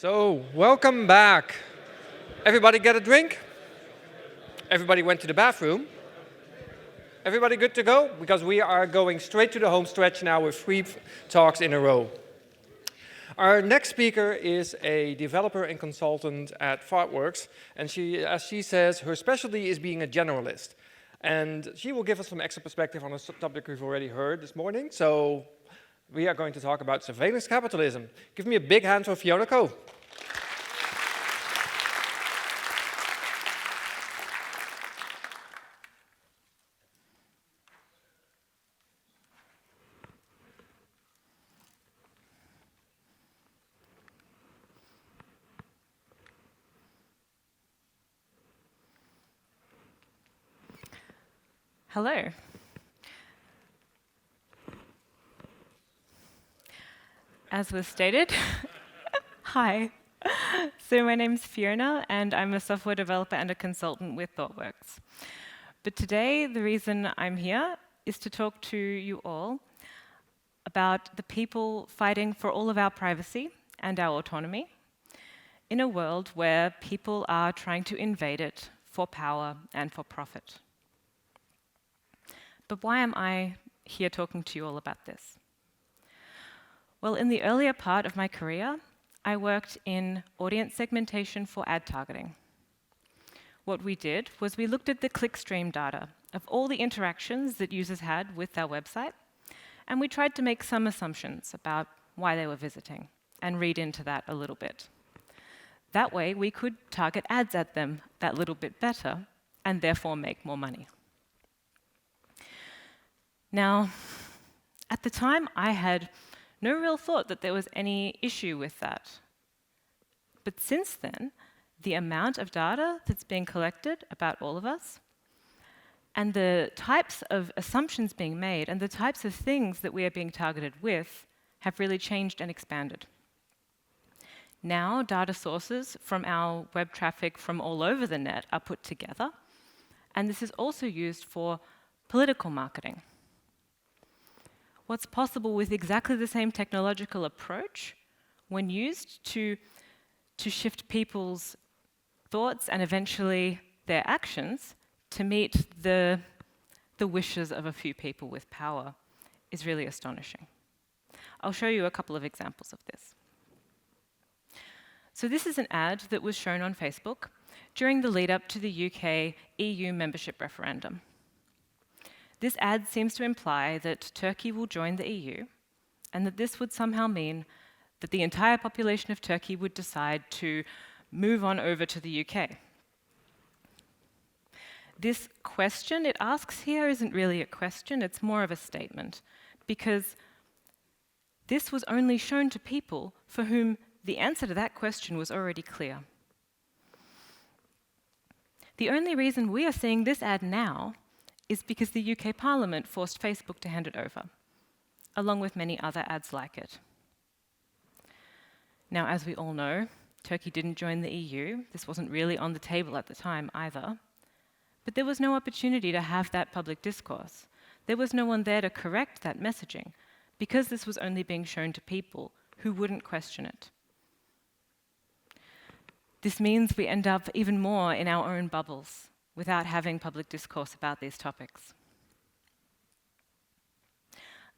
So, welcome back. Everybody get a drink? Everybody went to the bathroom? Everybody good to go? Because we are going straight to the home stretch now with 3 talks in a row. Our next speaker is a developer and consultant at Fartworks, and as she says, her specialty is being a generalist. And she will give us some extra perspective on a topic we've already heard this morning. So we are going to talk about surveillance capitalism. Give me a big hand for Fiona Ko. Hello. As was stated, hi. So my name's Fiona, and I'm a software developer and a consultant with ThoughtWorks. But today, the reason I'm here is to talk to you all about the people fighting for all of our privacy and our autonomy in a world where people are trying to invade it for power and for profit. But why am I here talking to you all about this? Well, in the earlier part of my career, I worked in audience segmentation for ad targeting. What we did was we looked at the clickstream data of all the interactions that users had with our website, and we tried to make some assumptions about why they were visiting and read into that a little bit. That way, we could target ads at them that little bit better and therefore make more money. Now, at the time, I had no real thought that there was any issue with that. But since then, the amount of data that's being collected about all of us, and the types of assumptions being made, and the types of things that we are being targeted with, have really changed and expanded. Now, data sources from our web traffic from all over the net are put together, and this is also used for political marketing. What's possible with exactly the same technological approach when used to shift people's thoughts and eventually their actions to meet the wishes of a few people with power is really astonishing. I'll show you a couple of examples of this. So this is an ad that was shown on Facebook during the lead up to the UK EU membership referendum. This ad seems to imply that Turkey will join the EU, and that this would somehow mean that the entire population of Turkey would decide to move on over to the UK. This question it asks here isn't really a question, it's more of a statement, because this was only shown to people for whom the answer to that question was already clear. The only reason we are seeing this ad now is because the UK Parliament forced Facebook to hand it over, along with many other ads like it. Now, as we all know, Turkey didn't join the EU. This wasn't really on the table at the time either. But there was no opportunity to have that public discourse. There was no one there to correct that messaging, because this was only being shown to people who wouldn't question it. This means we end up even more in our own bubbles, without having public discourse about these topics.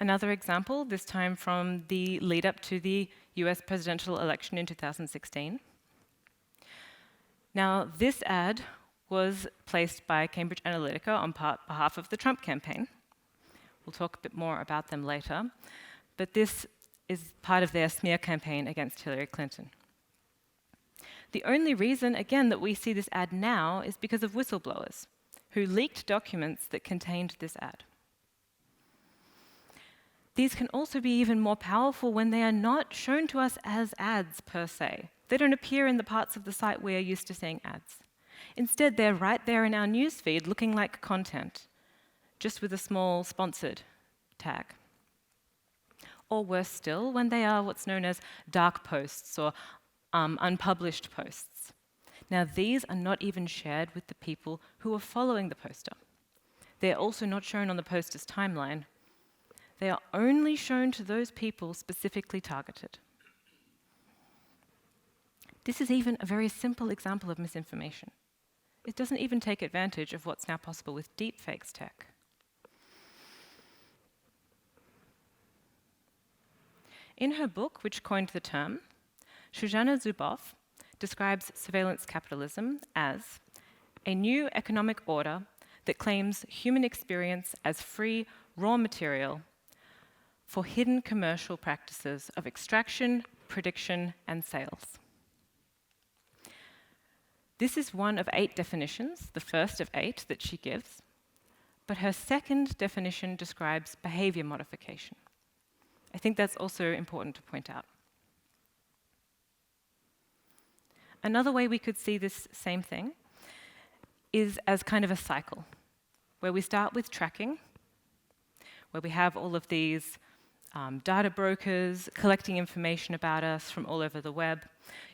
Another example, this time from the lead up to the US presidential election in 2016. Now, this ad was placed by Cambridge Analytica on behalf of the Trump campaign. We'll talk a bit more about them later, but this is part of their smear campaign against Hillary Clinton. The only reason, again, that we see this ad now is because of whistleblowers who leaked documents that contained this ad. These can also be even more powerful when they are not shown to us as ads per se. They don't appear in the parts of the site we are used to seeing ads. Instead, they're right there in our newsfeed looking like content, just with a small sponsored tag. Or worse still, when they are what's known as dark posts or unpublished posts. Now, these are not even shared with the people who are following the poster. They're also not shown on the poster's timeline. They are only shown to those people specifically targeted. This is even a very simple example of misinformation. It doesn't even take advantage of what's now possible with deepfakes tech. In her book, which coined the term, Shoshana Zuboff describes surveillance capitalism as a new economic order that claims human experience as free raw material for hidden commercial practices of extraction, prediction, and sales. This is one of 8 definitions, the first of 8 that she gives, but her second definition describes behavior modification. I think that's also important to point out. Another way we could see this same thing is as kind of a cycle, where we start with tracking, where we have all of these data brokers collecting information about us from all over the web,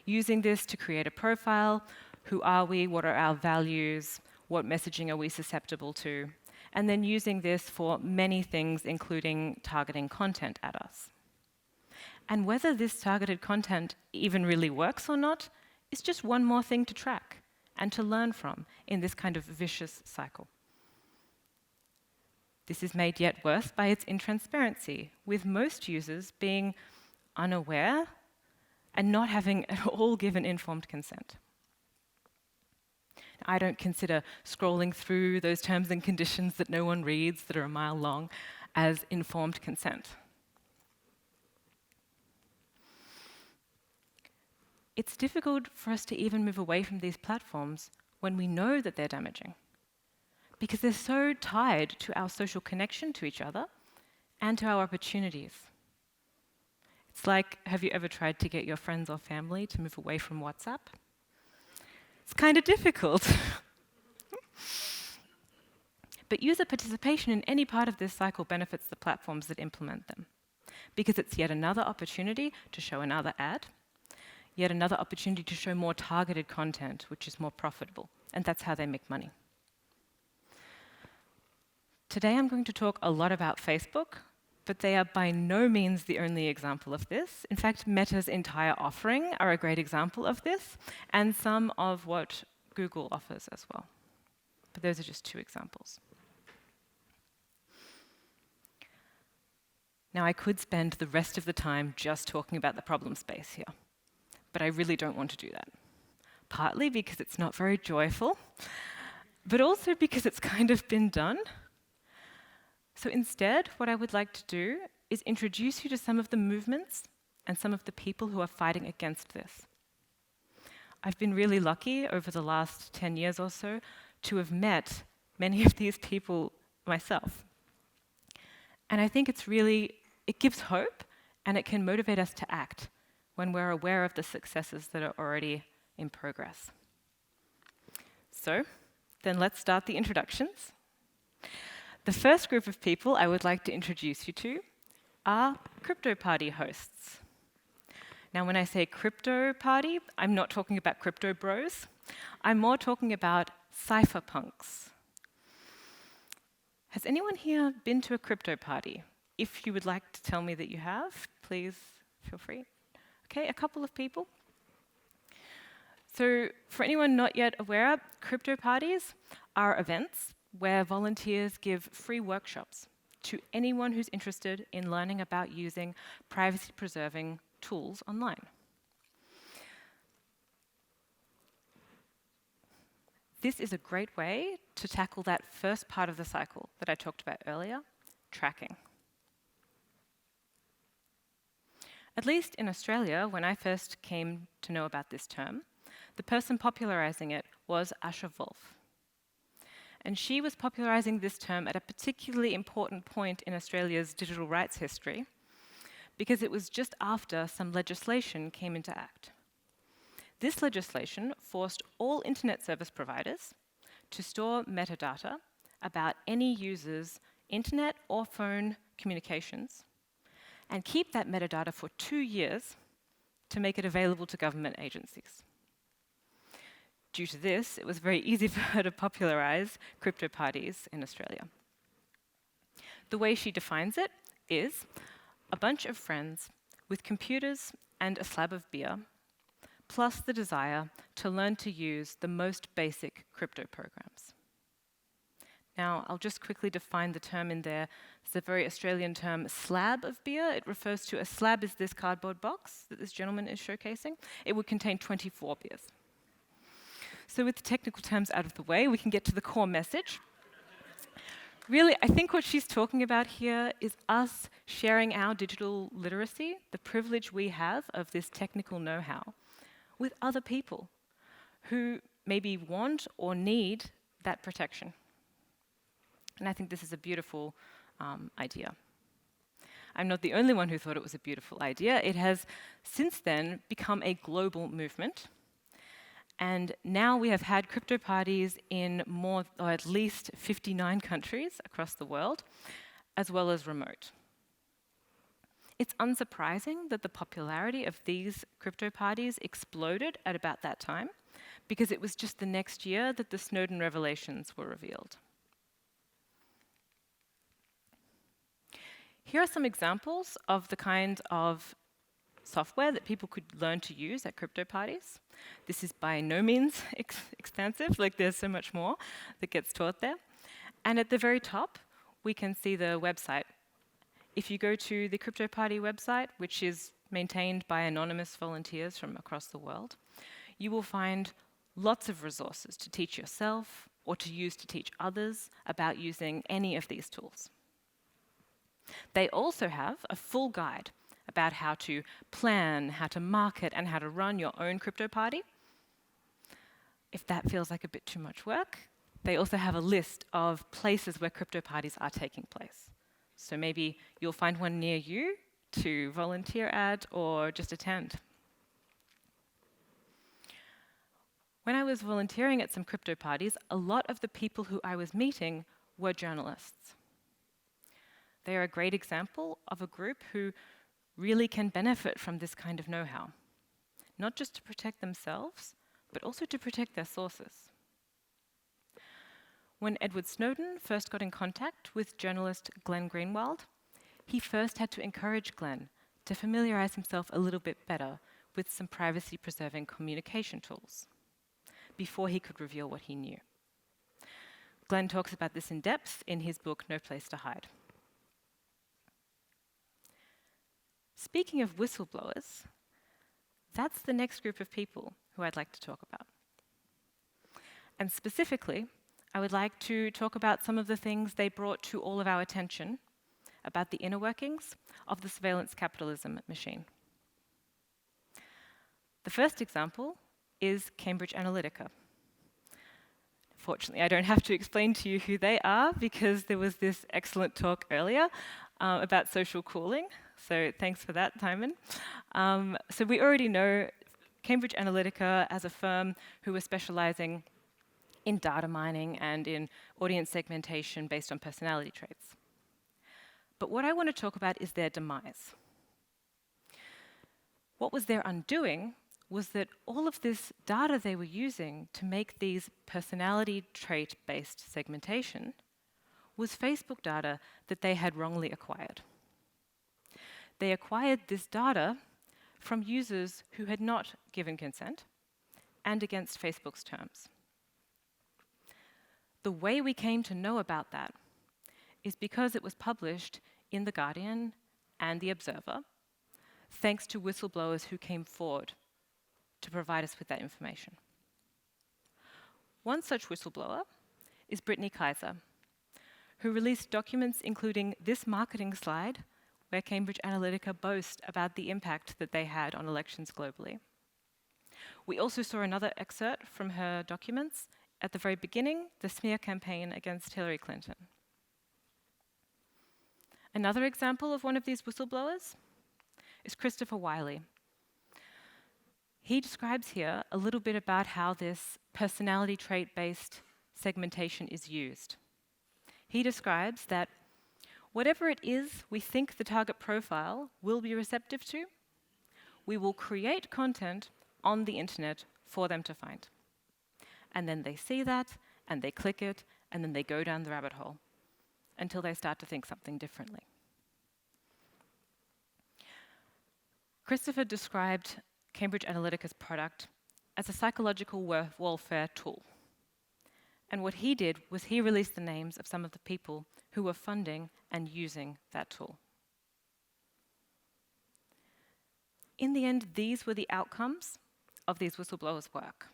using this to create a profile. Who are we? What are our values? What messaging are we susceptible to? And then using this for many things, including targeting content at us. And whether this targeted content even really works or not is just one more thing to track and to learn from in this kind of vicious cycle. This is made yet worse by its intransparency, with most users being unaware and not having at all given informed consent. I don't consider scrolling through those terms and conditions that no one reads, that are a mile long, as informed consent. It's difficult for us to even move away from these platforms when we know that they're damaging, because they're so tied to our social connection to each other and to our opportunities. It's like, have you ever tried to get your friends or family to move away from WhatsApp? It's kind of difficult. But user participation in any part of this cycle benefits the platforms that implement them, because it's yet another opportunity to show another ad, yet another opportunity to show more targeted content, which is more profitable, and that's how they make money. Today I'm going to talk a lot about Facebook, but they are by no means the only example of this. In fact, Meta's entire offering are a great example of this, and some of what Google offers as well. But those are just 2 examples. Now, I could spend the rest of the time just talking about the problem space here, but I really don't want to do that. Partly because it's not very joyful, but also because it's kind of been done. So instead, what I would like to do is introduce you to some of the movements and some of the people who are fighting against this. I've been really lucky over the last 10 years or so to have met many of these people myself. And I think it gives hope, and it can motivate us to act when we're aware of the successes that are already in progress. So, then let's start the introductions. The first group of people I would like to introduce you to are crypto party hosts. Now, when I say crypto party, I'm not talking about crypto bros. I'm more talking about cypherpunks. Has anyone here been to a crypto party? If you would like to tell me that you have, please feel free. Okay, a couple of people. So, for anyone not yet aware, crypto parties are events where volunteers give free workshops to anyone who's interested in learning about using privacy-preserving tools online. This is a great way to tackle that first part of the cycle that I talked about earlier, tracking. At least in Australia, when I first came to know about this term, the person popularizing it was Asha Wolf. And she was popularizing this term at a particularly important point in Australia's digital rights history, because it was just after some legislation came into act. This legislation forced all internet service providers to store metadata about any user's internet or phone communications and keep that metadata for 2 years to make it available to government agencies. Due to this, it was very easy for her to popularize crypto parties in Australia. The way she defines it is a bunch of friends with computers and a slab of beer plus the desire to learn to use the most basic crypto programs. Now, I'll just quickly define the term in there. It's a very Australian term, slab of beer. It refers to a slab is this cardboard box that this gentleman is showcasing. It would contain 24 beers. So with the technical terms out of the way, we can get to the core message. Really, I think what she's talking about here is us sharing our digital literacy, the privilege we have of this technical know-how, with other people who maybe want or need that protection. And I think this is a beautiful idea. I'm not the only one who thought it was a beautiful idea. It has since then become a global movement. And now we have had crypto parties in more, or at least 59 countries across the world, as well as remote. It's unsurprising that the popularity of these crypto parties exploded at about that time, because it was just the next year that the Snowden revelations were revealed. Here are some examples of the kind of software that people could learn to use at crypto parties. This is by no means expansive, like there's so much more that gets taught there. And at the very top, we can see the website. If you go to the crypto party website, which is maintained by anonymous volunteers from across the world, you will find lots of resources to teach yourself or to use to teach others about using any of these tools. They also have a full guide about how to plan, how to market, and how to run your own crypto party. If that feels like a bit too much work, they also have a list of places where crypto parties are taking place. So maybe you'll find one near you to volunteer at or just attend. When I was volunteering at some crypto parties, a lot of the people who I was meeting were journalists. They are a great example of a group who really can benefit from this kind of know-how, not just to protect themselves, but also to protect their sources. When Edward Snowden first got in contact with journalist Glenn Greenwald, he first had to encourage Glenn to familiarize himself a little bit better with some privacy-preserving communication tools before he could reveal what he knew. Glenn talks about this in depth in his book, No Place to Hide. Speaking of whistleblowers, that's the next group of people who I'd like to talk about. And specifically, I would like to talk about some of the things they brought to all of our attention about the inner workings of the surveillance capitalism machine. The first example is Cambridge Analytica. Fortunately, I don't have to explain to you who they are because there was this excellent talk earlier about social cooling. So thanks for that, Timon. So we already know Cambridge Analytica as a firm who was specializing in data mining and in audience segmentation based on personality traits. But what I want to talk about is their demise. What was their undoing was that all of this data they were using to make these personality trait-based segmentation was Facebook data that they had wrongly acquired. They acquired this data from users who had not given consent and against Facebook's terms. The way we came to know about that is because it was published in The Guardian and The Observer, thanks to whistleblowers who came forward to provide us with that information. One such whistleblower is Brittany Kaiser, who released documents including this marketing slide where Cambridge Analytica boast about the impact that they had on elections globally. We also saw another excerpt from her documents at the very beginning, the smear campaign against Hillary Clinton. Another example of one of these whistleblowers is Christopher Wiley. He describes here a little bit about how this personality trait-based segmentation is used. He describes that whatever it is we think the target profile will be receptive to, we will create content on the internet for them to find. And then they see that, and they click it, and then they go down the rabbit hole until they start to think something differently. Christopher described Cambridge Analytica's product as a psychological warfare tool. And what he did was he released the names of some of the people who were funding and using that tool. In the end, these were the outcomes of these whistleblowers' work.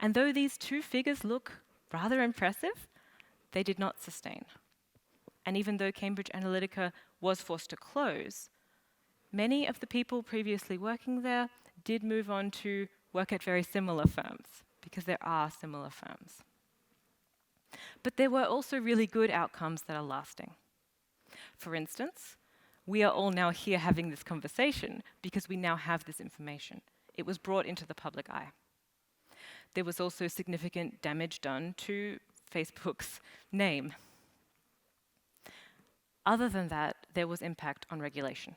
And though these two figures look rather impressive, they did not sustain. And even though Cambridge Analytica was forced to close, many of the people previously working there did move on to work at very similar firms, because there are similar firms. But there were also really good outcomes that are lasting. For instance, we are all now here having this conversation because we now have this information. It was brought into the public eye. There was also significant damage done to Facebook's name. Other than that, there was impact on regulation.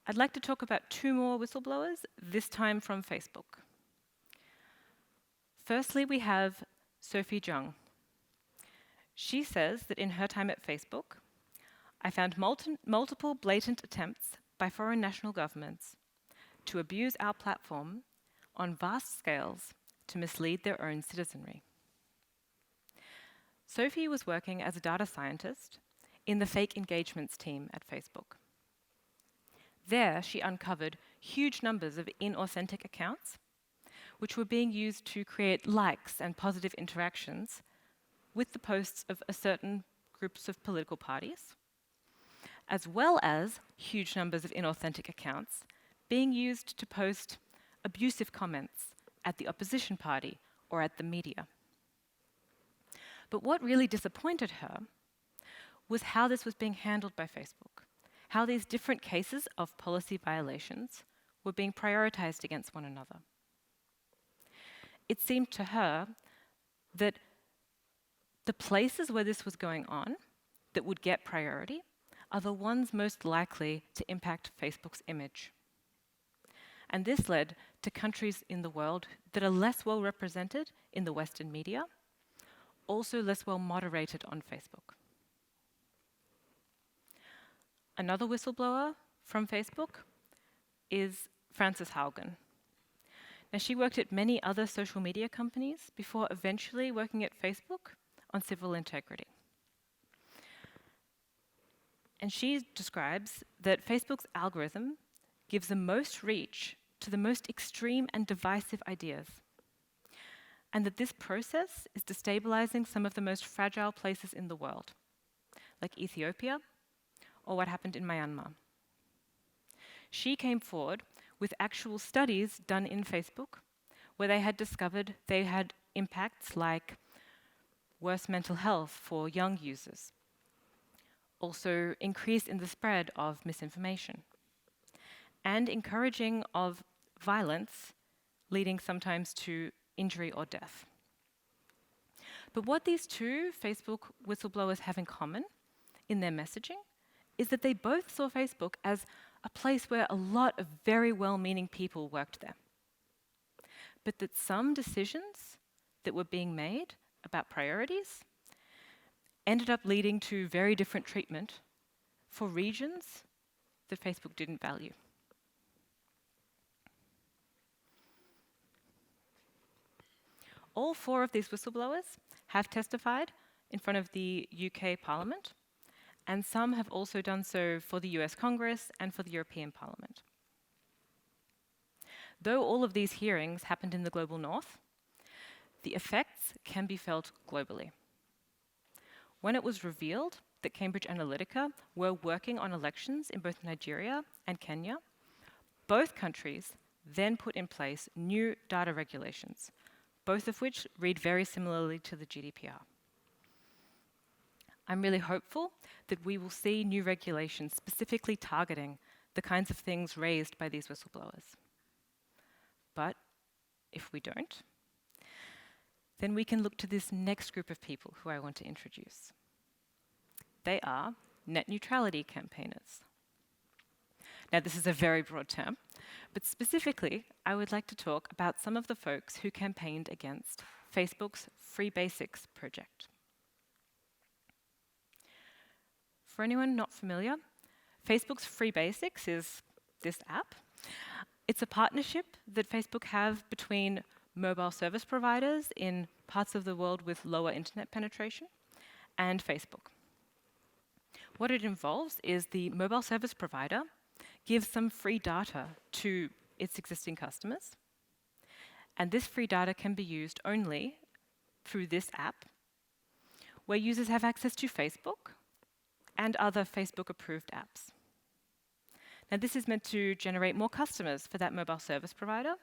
I'd like to talk about two more whistleblowers, this time from Facebook. Firstly, we have Sophie Jung. She says that in her time at Facebook, I found multiple blatant attempts by foreign national governments to abuse our platform on vast scales to mislead their own citizenry. Sophie was working as a data scientist in the fake engagements team at Facebook. There, she uncovered huge numbers of inauthentic accounts, which were being used to create likes and positive interactions with the posts of a certain groups of political parties, as well as huge numbers of inauthentic accounts being used to post abusive comments at the opposition party or at the media. But what really disappointed her was how this was being handled by Facebook, how these different cases of policy violations were being prioritized against one another. It seemed to her that the places where this was going on that would get priority are the ones most likely to impact Facebook's image. And this led to countries in the world that are less well represented in the Western media, also less well moderated on Facebook. Another whistleblower from Facebook is Frances Haugen. Now, she worked at many other social media companies before eventually working at Facebook on civil integrity. And she describes that Facebook's algorithm gives the most reach to the most extreme and divisive ideas, and that this process is destabilizing some of the most fragile places in the world, like Ethiopia or what happened in Myanmar. She came forward with actual studies done in Facebook where they had discovered they had impacts like worse mental health for young users, also increase in the spread of misinformation, and encouraging of violence leading sometimes to injury or death. But what these two Facebook whistleblowers have in common in their messaging is that they both saw Facebook as a place where a lot of very well-meaning people worked there, but that some decisions that were being made about priorities ended up leading to very different treatment for regions that Facebook didn't value. All four of these whistleblowers have testified in front of the UK Parliament, and some have also done so for the US Congress and for the European Parliament. Though all of these hearings happened in the global north, the effects can be felt globally. When it was revealed that Cambridge Analytica were working on elections in both Nigeria and Kenya, both countries then put in place new data regulations, both of which read very similarly to the GDPR. I'm really hopeful that we will see new regulations specifically targeting the kinds of things raised by these whistleblowers. But if we don't, then we can look to this next group of people who I want to introduce. They are net neutrality campaigners. Now, this is a very broad term, but specifically, I would like to talk about some of the folks who campaigned against Facebook's Free Basics project. For anyone not familiar, Facebook's Free Basics is this app. It's a partnership that Facebook have between mobile service providers in parts of the world with lower internet penetration and Facebook. What it involves is the mobile service provider gives some free data to its existing customers, and this free data can be used only through this app, where users have access to Facebook and other Facebook-approved apps. Now, this is meant to generate more customers for that mobile service provider,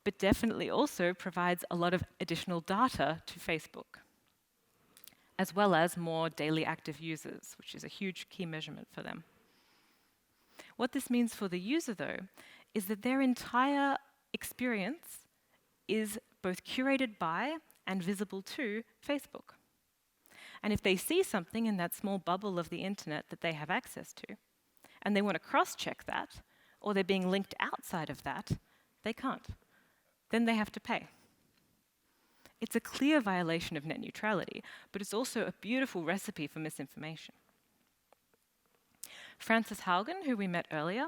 but definitely also provides a lot of additional data to Facebook, as well as more daily active users, which is a huge key measurement for them. What this means for the user, though, is that their entire experience is both curated by and visible to Facebook. And if they see something in that small bubble of the internet that they have access to, and they want to cross-check that, or they're being linked outside of that, they can't. Then they have to pay. It's a clear violation of net neutrality, but it's also a beautiful recipe for misinformation. Frances Haugen, who we met earlier,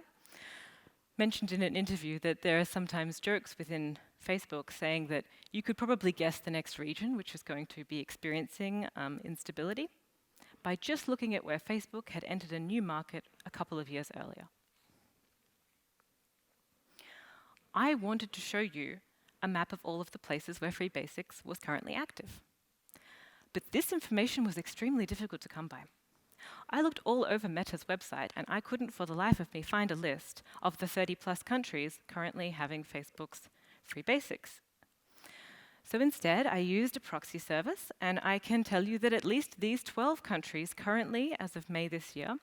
mentioned in an interview that there are sometimes jokes within Facebook saying that you could probably guess the next region which is going to be experiencing instability by just looking at where Facebook had entered a new market a couple of years earlier. I wanted to show you a map of all of the places where Free Basics was currently active. But this information was extremely difficult to come by. I looked all over Meta's website, and I couldn't for the life of me find a list of the 30+ countries currently having Facebook's Free Basics. So instead, I used a proxy service, and I can tell you that at least these 12 countries currently, as of May this year,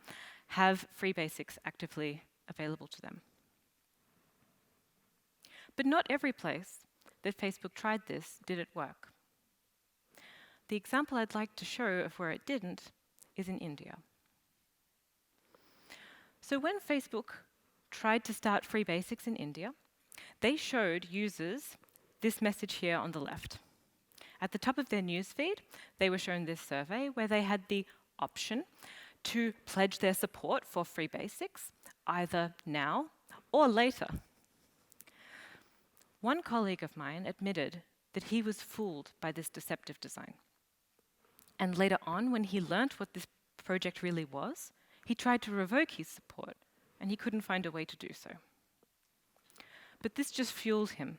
have Free Basics actively available to them. But not every place that Facebook tried this did it work. The example I'd like to show of where it didn't is in India. So when Facebook tried to start Free Basics in India, they showed users this message here on the left. At the top of their newsfeed, they were shown this survey where they had the option to pledge their support for Free Basics, either now or later. One colleague of mine admitted that he was fooled by this deceptive design. And later on, when he learnt what this project really was, he tried to revoke his support, and he couldn't find a way to do so. But this just fueled him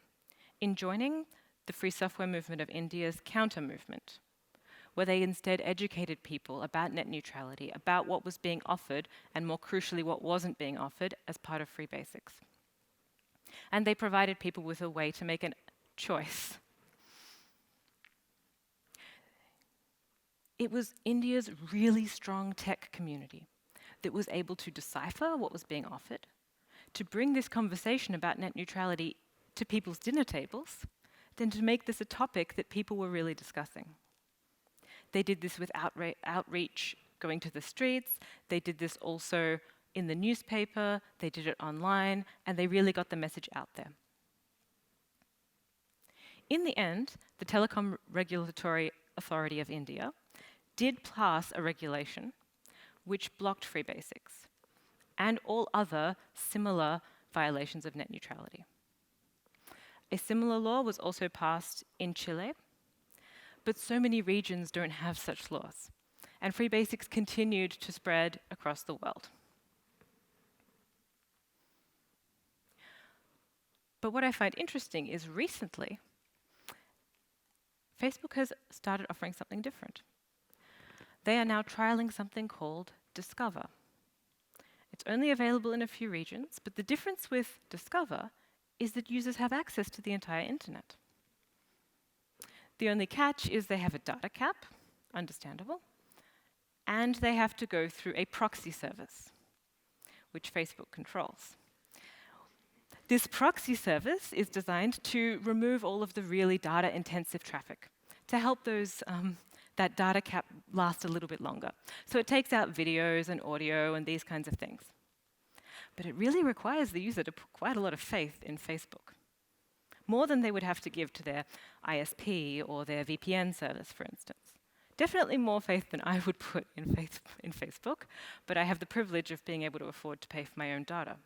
in joining the free software movement of India's counter movement, where they instead educated people about net neutrality, about what was being offered, and more crucially, what wasn't being offered as part of Free Basics. And they provided people with a way to make a choice. It was India's really strong tech community that was able to decipher what was being offered, to bring this conversation about net neutrality to people's dinner tables, then to make this a topic that people were really discussing. They did this with outreach, going to the streets. They did this also in the newspaper. They did it online, and they really got the message out there. In the end, the Telecom Regulatory Authority of India did pass a regulation which blocked Free Basics and all other similar violations of net neutrality. A similar law was also passed in Chile, but so many regions don't have such laws, and Free Basics continued to spread across the world. But what I find interesting is recently, Facebook has started offering something different. They are now trialing something called Discover. It's only available in a few regions, but the difference with Discover is that users have access to the entire internet. The only catch is they have a data cap, understandable, and they have to go through a proxy service, which Facebook controls. This proxy service is designed to remove all of the really data-intensive traffic, to help that data cap last a little bit longer. So it takes out videos and audio and these kinds of things. But it really requires the user to put quite a lot of faith in Facebook, more than they would have to give to their ISP or their VPN service, for instance, Definitely more faith than I would put in Facebook, but I have the privilege of being able to afford to pay for my own data.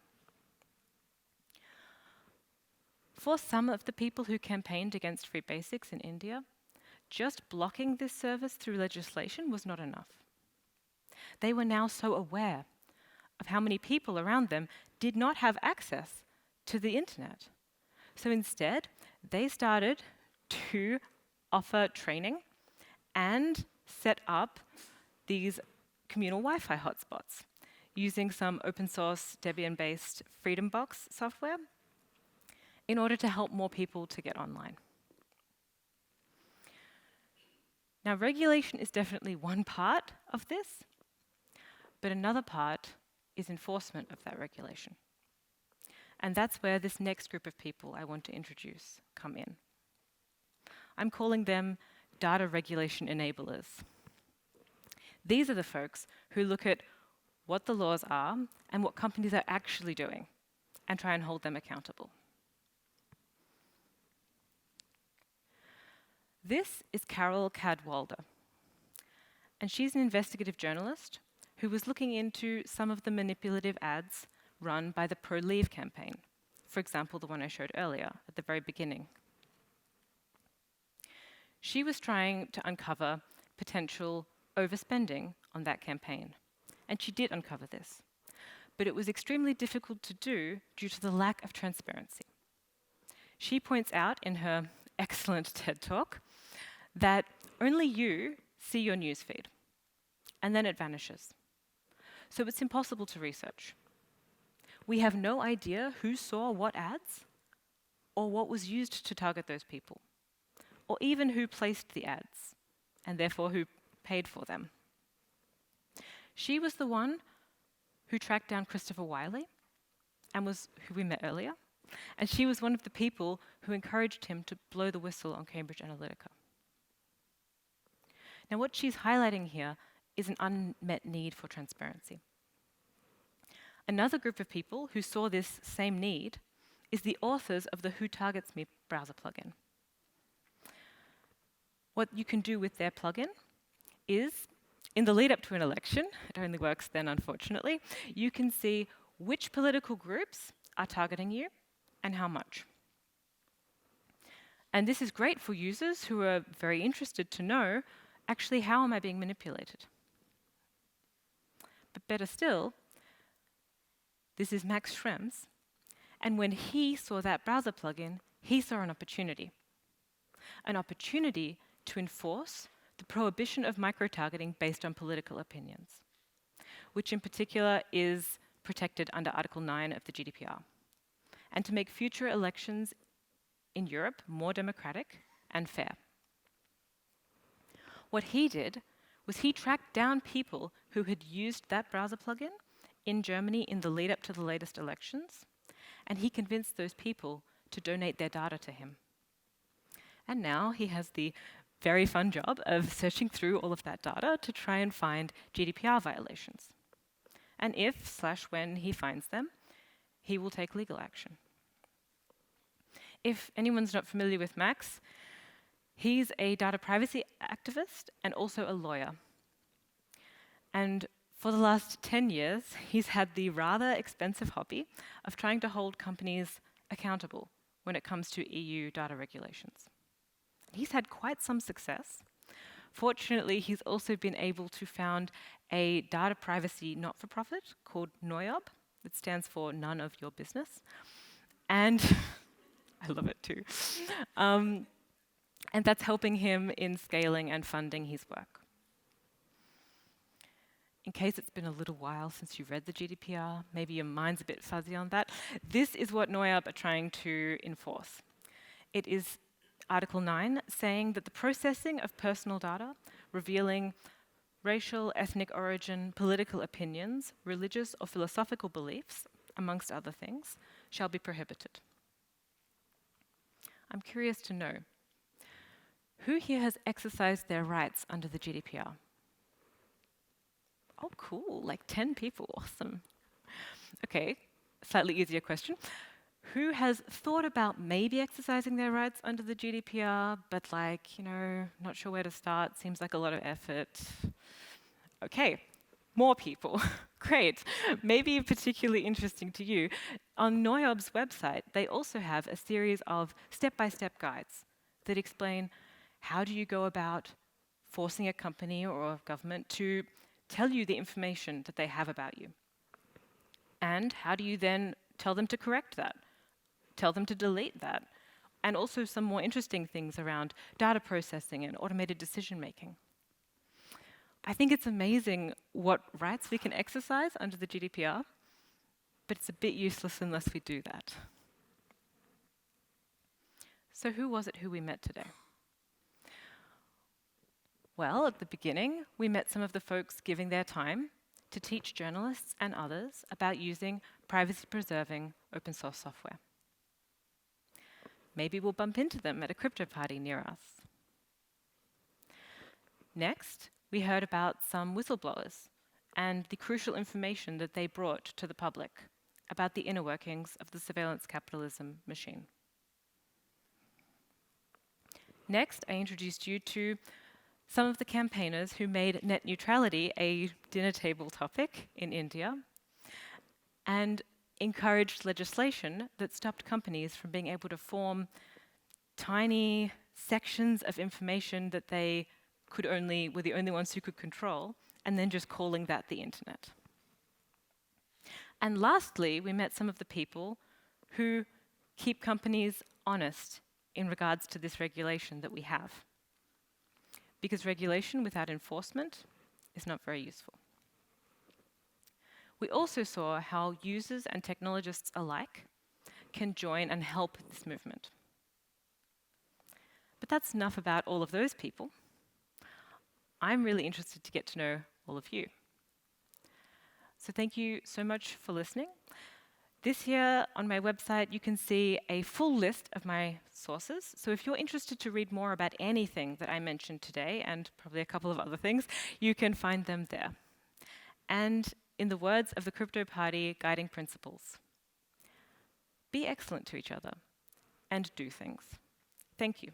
For some of the people who campaigned against free basics in India, just blocking this service through legislation was not enough. They were now so aware of how many people around them did not have access to the internet. So instead, they started to offer training and set up these communal Wi-Fi hotspots using some open source Debian-based FreedomBox software in order to help more people to get online. Now, regulation is definitely one part of this, but another part is enforcement of that regulation. And that's where this next group of people I want to introduce come in. I'm calling them data regulation enablers. These are the folks who look at what the laws are and what companies are actually doing and try and hold them accountable. This is Carol Cadwalder, and she's an investigative journalist who was looking into some of the manipulative ads run by the Pro-Leave campaign, for example, the one I showed earlier at the very beginning. She was trying to uncover potential overspending on that campaign, and she did uncover this, but it was extremely difficult to do due to the lack of transparency. She points out in her excellent TED Talk that only you see your newsfeed, and then it vanishes. So it's impossible to research. We have no idea who saw what ads, or what was used to target those people, or even who placed the ads, and therefore who paid for them. She was the one who tracked down Christopher Wiley, and who we met earlier, and she was one of the people who encouraged him to blow the whistle on Cambridge Analytica. Now, what she's highlighting here is an unmet need for transparency. Another group of people who saw this same need is the authors of the Who Targets Me browser plugin. What you can do with their plugin is, in the lead up to an election, it only works then unfortunately, you can see which political groups are targeting you and how much. And this is great for users who are very interested to know, actually, how am I being manipulated? But better still, this is Max Schrems, and when he saw that browser plugin, he saw an opportunity to enforce the prohibition of micro-targeting based on political opinions, which in particular is protected under Article 9 of the GDPR, and to make future elections in Europe more democratic and fair. What he did was he tracked down people who had used that browser plugin in Germany in the lead up to the latest elections, and he convinced those people to donate their data to him. And now he has the very fun job of searching through all of that data to try and find GDPR violations. And if/when he finds them, he will take legal action. If anyone's not familiar with Max, he's a data privacy activist and also a lawyer. And for the last 10 years, he's had the rather expensive hobby of trying to hold companies accountable when it comes to EU data regulations. He's had quite some success. Fortunately, he's also been able to found a data privacy not-for-profit called NOYOB, that stands for None of Your Business. And I love it too. And that's helping him in scaling and funding his work. In case it's been a little while since you read the GDPR, maybe your mind's a bit fuzzy on that, this is what NOYOB are trying to enforce. It is Article 9 saying that the processing of personal data revealing racial, ethnic origin, political opinions, religious or philosophical beliefs, amongst other things, shall be prohibited. I'm curious to know, who here has exercised their rights under the GDPR? Oh, cool, like 10 people, awesome. Okay, slightly easier question. who has thought about maybe exercising their rights under the GDPR, but like, not sure where to start, seems like a lot of effort. Okay, more people. Great. Maybe particularly interesting to you. On NOIOB's website, they also have a series of step-by-step guides that explain how do you go about forcing a company or a government to tell you the information that they have about you. And how do you then tell them to correct that? Tell them to delete that? And also some more interesting things around data processing and automated decision making. I think it's amazing what rights we can exercise under the GDPR, but it's a bit useless unless we do that. So who was it who we met today? Well, at the beginning, we met some of the folks giving their time to teach journalists and others about using privacy-preserving open source software. Maybe we'll bump into them at a crypto party near us. Next, we heard about some whistleblowers and the crucial information that they brought to the public about the inner workings of the surveillance capitalism machine. Next, I introduced you to some of the campaigners who made net neutrality a dinner table topic in India and encouraged legislation that stopped companies from being able to form tiny sections of information that they were the only ones who could control, and then just calling that the internet. And lastly, we met some of the people who keep companies honest in regards to this regulation that we have. Because regulation without enforcement is not very useful. We also saw how users and technologists alike can join and help this movement. But that's enough about all of those people. I'm really interested to get to know all of you. So thank you so much for listening. This here on my website, you can see a full list of my sources. So if you're interested to read more about anything that I mentioned today, and probably a couple of other things, you can find them there. And in the words of the Crypto Party guiding principles, be excellent to each other and do things. Thank you.